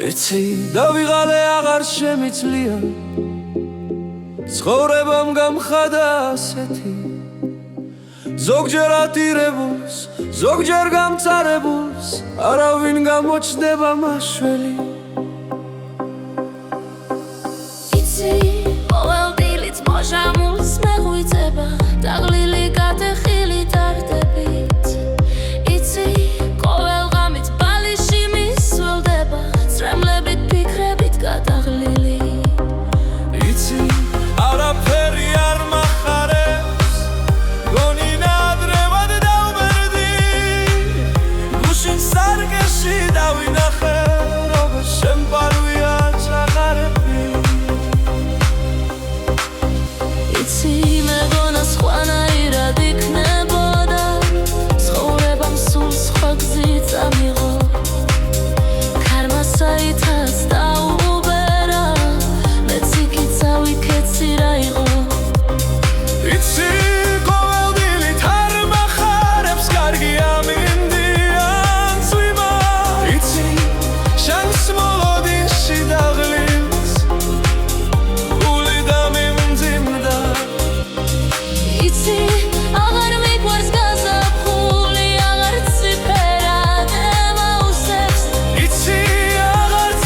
იცი დავიღალე აღარ შემიძლია ცხოვრებამ გამხადა ასეთი ზოგჯერ ატირებულს ზოგჯერ გამწარებულს არავინ გამოჩნდება მაშველი იცი ყოველ დილით მოჟამულს მეღვიძება დაღლილი გატეხილი ტარდებით იცი ყოველ ღამით ბალიში მისვლდება წრემლებით ფიქრებით გადაღლილი იცი არაფერი არ მახარებს გონი ნადრევად დავმერდი გუშინ სარგეში დავინახე როგორ შემპარვია ჩაღარები იცი მეგონა სხვანაირად იქნებოდა ცხოვრებამ სულ სხვა გზით წამიღო ქარმა საითაც დაუბერა მეც იქით წავიქეცი რა იყო იცი ყოველ დილით არ მახარებს კარგი ამინდიან წვიმა იცი შანს მოლოდინში დაღლილს გული დამიმძიმდა იცი აღარ მიყვარს გაზაფხული აღარც ციფერად ემაუსებს იცი აღარც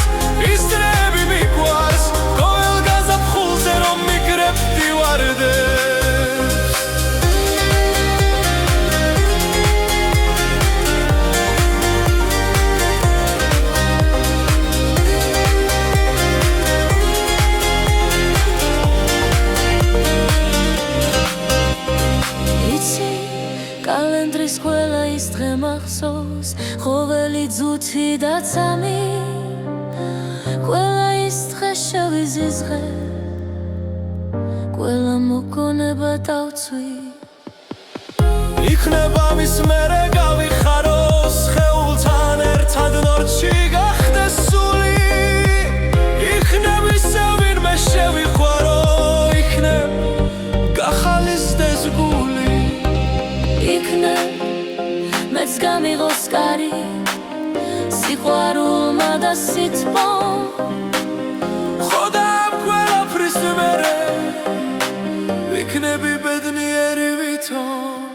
ის დრები მიყვარს ყოველ გაზაფხულზე რომ მიგრებდი ვარდებს იცი კალენდრის ყველა ის დღე მახსოვს ყოველი ძუთი და წამი ყველა ის დღე შევიზიზღე ყველა მოგონება დავწვი იქნება მის მერე გავიხაროს ხეულთან ერთად ნორჩი გახდეს სული იქნებ ისე ვინმე შევიხვარო იქნებ გახალისდეს გული იქნებ მეც გამიღოს კარი სიყვარულმა და სითბომ ხოდა ამ ყველაფრის მერე ვიქნები ბედნიერი ვითომ